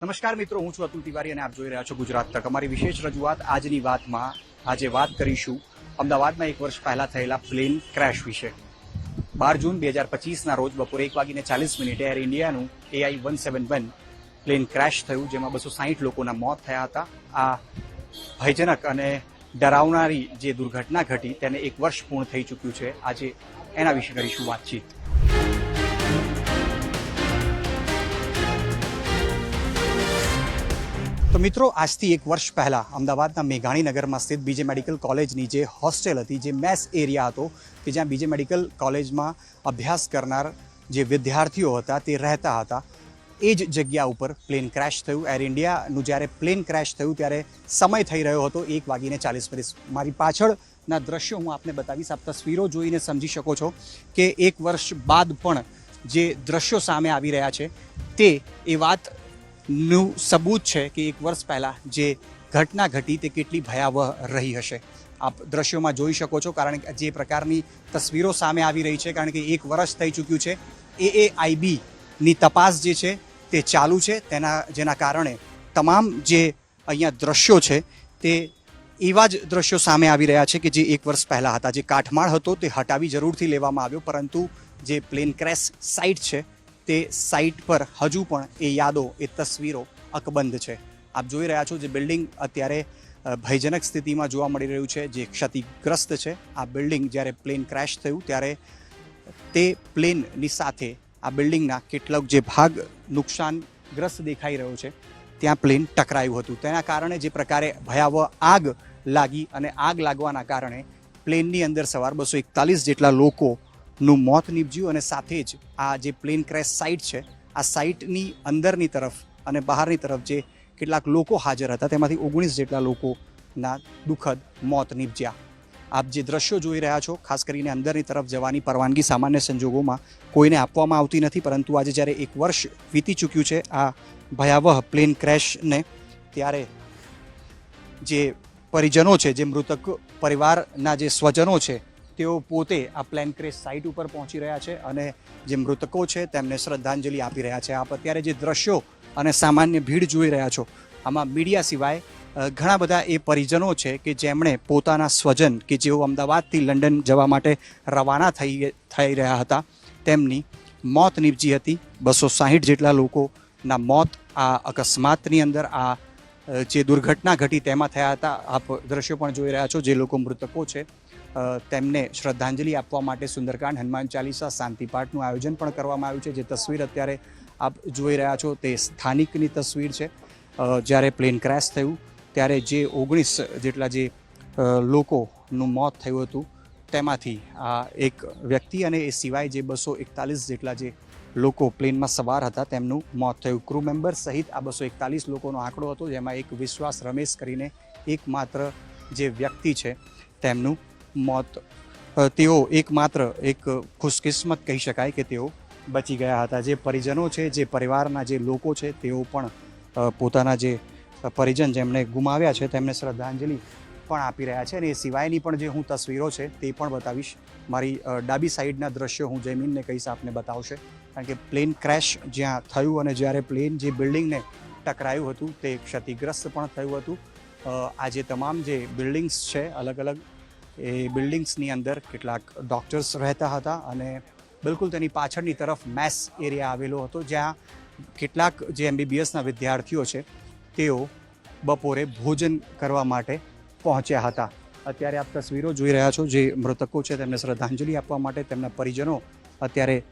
નમસ્કાર મિત્રો, હું છું અતુલ તિવારી અને આપ જોઈ રહ્યા છો ગુજરાત તક. અમારી વિશેષ રજૂઆત આજની વાતમાં આજે વાત કરીશું અમદાવાદમાં 1 વર્ષ પહેલા થયેલા પ્લેન ક્રેશ વિશે. 12 જૂન 2025ના રોજ બપોરે 1:40 એર ઇન્ડિયાનું AI-171 પ્લેન ક્રેશ થયું, જેમાં 260 લોકોના મોત થયા હતા. આ ભયજનક અને ડરાવનારી જે દુર્ઘટના ઘટી તેને 1 વર્ષ પૂર્ણ થઈ ચૂક્યું છે. આજે એના વિશે કરીશું વાતચીત. તો મિત્રો, આજથી 1 વર્ષ પહેલાં અમદાવાદના મેઘાણીનગરમાં સ્થિત બીજે મેડિકલ કોલેજની જે હોસ્ટેલ હતી, જે મેસ એરિયા હતો કે જ્યાં બીજે મેડિકલ કોલેજમાં અભ્યાસ કરનાર જે વિદ્યાર્થીઓ હતા તે રહેતા હતા, એ જ જગ્યા ઉપર પ્લેન ક્રેશ થયું. એર ઇન્ડિયાનું જ્યારે પ્લેન ક્રેશ થયું ત્યારે સમય થઈ રહ્યો હતો 1:40. મારી પાછળના દ્રશ્યો હું આપને બતાવીશ. આપ તસવીરો જોઈને સમજી શકો છો કે 1 વર્ષ બાદ પણ જે દ્રશ્યો સામે આવી રહ્યા છે તે એ વાત નું સબૂત છે કે 1 વર્ષ પહેલાં જે ઘટના ઘટી તે કેટલી ભયાવહ રહી હશે. આપ દ્રશ્યોમાં જોઈ શકો છો, કારણ કે જે પ્રકારની તસવીરો સામે આવી રહી છે, કારણ કે 1 વર્ષ થઈ ચૂક્યું છે. AAIBની તપાસ જે છે તે ચાલુ છે, જેના કારણે તમામ જે અહીંયા દ્રશ્યો છે તે એવા જ દ્રશ્યો સામે આવી રહ્યા છે કે જે 1 વર્ષ પહેલાં હતા. જે કાટમાળ હતો તે હટાવી જરૂરથી લેવામાં આવ્યો, પરંતુ જે પ્લેન ક્રેશ સાઇટ છે તે સાઇટ પર હજુ પણ એ યાદો, એ તસવીરો અકબંધ છે. આપ જોઈ રહ્યા છો જે બિલ્ડિંગ અત્યારે ભયજનક સ્થિતિમાં જોવા મળી રહ્યું છે, જે ક્ષતિગ્રસ્ત છે. આ બિલ્ડિંગ જ્યારે પ્લેન ક્રેશ થયું ત્યારે તે પ્લેનની સાથે આ બિલ્ડિંગના કેટલાક જે ભાગ નુકસાનગ્રસ્ત દેખાઈ રહ્યો છે ત્યાં પ્લેન ટકરાયું હતું. તેના કારણે જે પ્રકારે ભયાવહ આગ લાગી અને આગ લાગવાના કારણે પ્લેનની અંદર સવાર 241 જેટલા લોકોનું મોત નીપજ્યું. અને સાથે જ આ જે પ્લેન ક્રેશ સાઇટ છે, આ સાઇટની અંદરની તરફ અને બહારની તરફ જે કેટલાક લોકો હાજર હતા તેમાંથી 19 જેટલા લોકોના દુઃખદ મોત નીપજ્યા. આપ જે દ્રશ્યો જોઈ રહ્યા છો, ખાસ કરીને અંદરની તરફ જવાની પરવાનગી સામાન્ય સંજોગોમાં કોઈને આપવામાં આવતી નથી, પરંતુ આજે જ્યારે 1 વર્ષ વીતી ચૂક્યું છે આ ભયાવહ પ્લેન ક્રેશને, ત્યારે જે પરિજનો છે, જે મૃતક પરિવારના જે સ્વજનો છે, તેઓ પોતે આ પ્લેન ક્રેશ સાઇટ ઉપર પહોંચી રહ્યા છે અને જે મૃતકો છે તેમને શ્રદ્ધાંજલિ આપી રહ્યા છે. આપ અત્યારે જે દ્રશ્યો અને સામાન્ય ભીડ જોઈ રહ્યા છો, આમાં મીડિયા સિવાય ઘણા બધા એ પરિજનો છે કે જેમણે પોતાના સ્વજન કે જેઓ અમદાવાદથી લંડન જવા માટે રવાના થઈ રહ્યા હતા, તેમની મોત નીપજી હતી. 260 જેટલા લોકોના મોત આ અકસ્માતની અંદર, આ જે દુર્ઘટના ઘટી તેમાં થયા હતા. આપ દ્રશ્યો પણ જોઈ રહ્યા છો. જે લોકો મૃતકો છે તેમને શ્રદ્ધાંજલિ આપવા માટે સુંદરકાંડ, હનુમાન ચાલીસા, શાંતિપાઠનું આયોજન પણ કરવામાં આવ્યું છે. જે તસવીર અત્યારે આપ જોઈ રહ્યા છો તે સ્થાનિકની તસવીર છે. જ્યારે પ્લેન ક્રેશ થયું ત્યારે જે 19 જેટલા જે લોકોનું મોત થયું હતું તેમાંથી આ એક વ્યક્તિ અને એ સિવાય જે 241 જેટલા જે લોકો પ્લેનમાં સવાર હતા તેમનું મોત થયું. ક્રૂ મેમ્બર સહિત આ 241 લોકોનો આંકડો હતો, જેમાં એક વિશ્વાસ રમેશ કરીને એકમાત્ર જે વ્યક્તિ છે તેમનું મોત, તેઓ એકમાત્ર એક ખુશકિસ્મત કહી શકાય કે તેઓ બચી ગયા હતા. જે પરિજનો છે, જે પરિવારના જે લોકો છે, તેઓ પણ પોતાના જે પરિજન જેમણે ગુમાવ્યા છે તેમને શ્રદ્ધાંજલિ પણ આપી રહ્યા છે. અને એ સિવાયની પણ જે હું તસવીરો છે તે પણ બતાવીશ. મારી ડાબી સાઈડના દ્રશ્યો હું જયમીનને કહીશ આપને બતાવશે, કારણ કે પ્લેન ક્રેશ જ્યાં થયું અને જ્યારે પ્લેન જે બિલ્ડિંગને ટકરાયું હતું તે ક્ષતિગ્રસ્ત પણ થયું હતું. આ જે તમામ જે બિલ્ડિંગ્સ છે, અલગ અલગ એ બિલ્ડિંગ્સની અંદર કેટલાક ડૉક્ટર્સ રહેતા હતા અને બિલકુલ તેની પાછળની તરફ મેસ એરિયા આવેલો હતો, જ્યાં કેટલાક જે MBBSના વિદ્યાર્થીઓ છે તેઓ બપોરે ભોજન કરવા માટે પહોંચ્યા હતા. અત્યારે આપ તસવીરો જોઈ રહ્યા છો. જે મૃતકો છે તેમને શ્રદ્ધાંજલિ આપવા માટે તેમના પરિજનો અત્યારે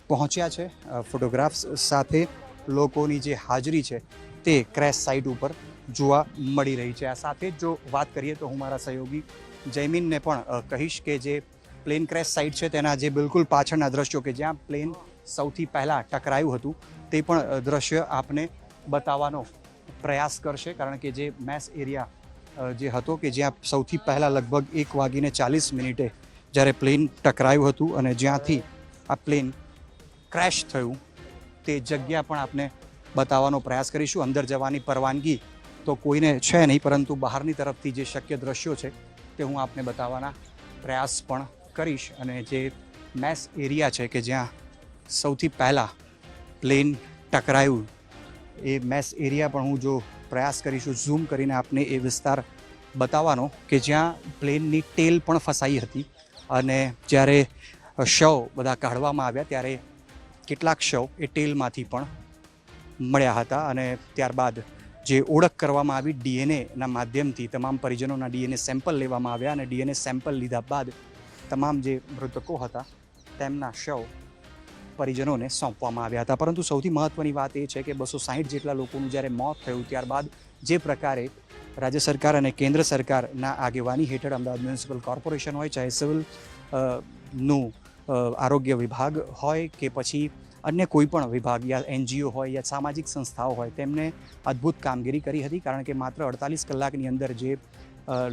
પહોંચ્યા છે. ફોટોગ્રાફ્સ સાથે લોકોની જે હાજરી છે તે ક્રેશ સાઇટ ઉપર જોવા મળી રહી છે. આ સાથે જ જો વાત કરીએ તો હું મારા સહયોગી જયમીનને પણ કહીશ કે જે પ્લેન ક્રેશ સાઇટ છે તેના જે બિલકુલ પાછળના દ્રશ્યો કે જ્યાં પ્લેન સૌથી પહેલાં ટકરાયું હતું તે પણ દ્રશ્ય આપને બતાવવાનો પ્રયાસ કરશે, કારણ કે જે મેસ એરિયા જે હતો કે જ્યાં સૌથી પહેલાં લગભગ 1:40 જ્યારે પ્લેન ટકરાયું હતું અને જ્યાંથી આ પ્લેન ક્રેશ થયું તે જગ્યા પણ આપને બતાવવાનો પ્રયાસ કરીશું. અંદર જવાની પરવાનગી તો કોઈને છે નહીં, પરંતુ બહારની તરફથી જે શક્ય દ્રશ્યો છે તે હું આપને બતાવવાના પ્રયાસ પણ કરીશ. અને જે મેસ એરિયા છે કે જ્યાં સૌથી પહેલાં પ્લેન ટકરાયું એ મેસ એરિયા પણ હું જો પ્રયાસ કરીશું ઝૂમ કરીને આપને એ વિસ્તાર બતાવવાનો કે જ્યાં પ્લેનની ટેલ પણ ફસાઈ હતી અને જ્યારે શવ બધા કાઢવામાં આવ્યા ત્યારે કેટલાક શવ એ ટેલમાંથી પણ મળ્યા હતા અને ત્યારબાદ જે ઓળખ કરવામાં આવી ડીએનએના માધ્યમથી તમામ પરિજનોના ડીએનએ સેમ્પલ લેવામાં આવ્યા અને ડીએનએ સેમ્પલ લીધા બાદ તમામ જે મૃતકો હતા તેમના શવ પરિજનોને સોંપવામાં આવ્યા હતા. પરંતુ સૌથી મહત્ત્વની વાત એ છે કે 260 જેટલા લોકોનું જ્યારે મોત થયું ત્યારબાદ જે પ્રકારે રાજ્ય સરકાર અને કેન્દ્ર સરકારના આગેવાની હેઠળ અમદાવાદ મ્યુનિસિપલ કોર્પોરેશન હોય, ચાહે સિવિલ નું આરોગ્ય વિભાગ હોય કે પછી અન્ય કોઈ પણ વિભાગ યા એનજીઓ હોય યા સામાજિક સંસ્થાઓ હોય, તેમને અદ્ભુત કામગીરી કરી હતી. કારણ કે માત્ર 48 કલાકની અંદર જે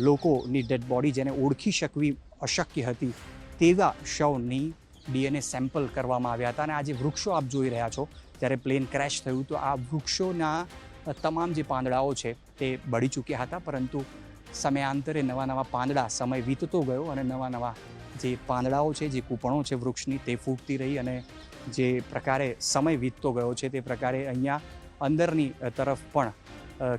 લોકોની ડેડ બોડી જેને ઓળખી શકવી અશક્ય હતી તેવા શવની ડીએનએ સેમ્પલ કરવામાં આવ્યા હતા. અને આ જે વૃક્ષો આપ જોઈ રહ્યા છો, જ્યારે પ્લેન ક્રેશ થયું તો આ વૃક્ષોના તમામ જે પાંદડાઓ છે તે બળી ચૂક્યા હતા, પરંતુ સમયાંતરે નવા નવા પાંદડા, સમય વીતતો ગયો અને નવા નવા જે પાંદડાઓ છે, જે કૂંપણો છે વૃક્ષની, તે ફૂટતી રહી અને જે પ્રકારે સમય વીતતો ગયો છે તે પ્રકારે અહીંયા અંદરની તરફ પણ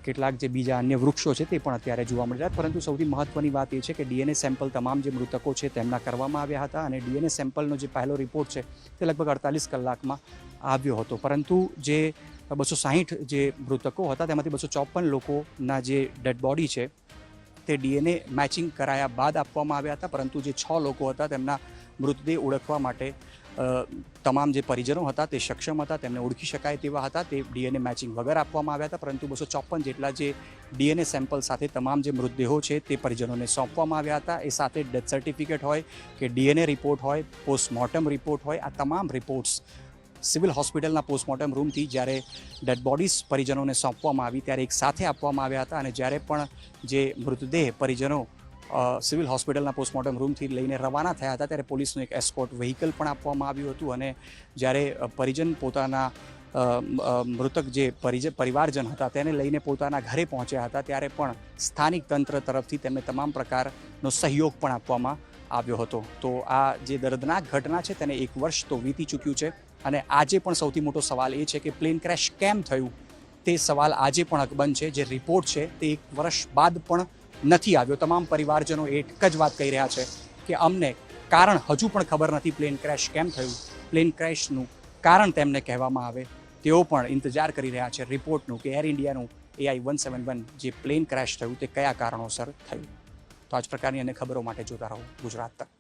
કેટલાક જે બીજા અન્ય વૃક્ષો છે તે પણ અત્યારે જોવા મળી રહ્યા. પરંતુ સૌથી મહત્ત્વની વાત એ છે કે ડીએનએ સેમ્પલ તમામ જે મૃતકો છે તેમના કરવામાં આવ્યા હતા અને ડીએનએ સેમ્પલનો જે પહેલો રિપોર્ટ છે તે લગભગ 48 કલાકમાં આવ્યો હતો. પરંતુ જે 260 જે મૃતકો હતા તેમાંથી 254 લોકોના જે ડેડ બોડી છે તે ડીએનએ મેચિંગ કરાયા બાદ આપવામાં આવ્યા હતા. પરંતુ જે 6 લોકો હતા તેમના મૃતદેહ ઓળખવા માટે તમામ જે પરિજનો હતા તે સક્ષમ હતા, તેમને ઓળખી શકાય તેવા હતા, તે ડીએનએ મેચિંગ વગર આપવામાં આવ્યા હતા. પરંતુ 254 જેટલા જે ડીએનએ સેમ્પલ સાથે તમામ જે મૃતદેહો છે તે પરિજનોને સોંપવામાં આવ્યા હતા. એ સાથે ડેથ સર્ટિફિકેટ હોય કે ડીએનએ રિપોર્ટ હોય, પોસ્ટમોર્ટમ રિપોર્ટ હોય, આ તમામ રિપોર્ટ્સ સિવિલ હોસ્પિટલના પોસ્ટમોર્ટમ રૂમથી જ્યારે ડેડ બોડીઝ પરિજનોને સોંપવામાં આવી ત્યારે એક સાથે આપવામાં આવ્યા હતા. અને જ્યારે પણ જે મૃતદેહ પરિજનો સિવિલ હોસ્પિટલના પોસ્ટમોર્ટમ રૂમથી લઈને રવાના થયા હતા ત્યારે પોલીસનું એક એસ્કોર્ટ વ્હીકલ પણ આપવામાં આવ્યું હતું. અને જ્યારે પરિજન પોતાના મૃતક જે પરિવારજન હતા તેને લઈને પોતાના ઘરે પહોંચ્યા હતા ત્યારે પણ સ્થાનિક તંત્ર તરફથી તેમને તમામ પ્રકારનો સહયોગ પણ આપવામાં આવ્યો હતો. તો આ જે દર્દનાક ઘટના છે તેને 1 વર્ષ તો વીતી ચૂક્યું છે અને આજે પણ સૌથી મોટો સવાલ એ છે કે પ્લેન ક્રેશ કેમ થયું તે સવાલ આજે પણ અકબંધ છે. જે રિપોર્ટ છે તે 1 વર્ષ બાદ પણ નથી આવ્યો. તમામ પરિવારજનો એક જ વાત કહી રહ્યા છે કે અમને કારણ હજુ પણ ખબર નથી પ્લેન ક્રેશ કેમ થયું. પ્લેન ક્રેશનું કારણ તેમને કહેવામાં આવે. તેઓ પણ ઇંતજાર કરી રહ્યા છે રિપોર્ટનું કે એર ઇન્ડિયાનું AI-171 જે પ્લેન ક્રેશ થયું તે કયા કારણોસર થયું. તો આ જ પ્રકારની અન્ય ખબરો માટે જોતા રહો ગુજરાત તક.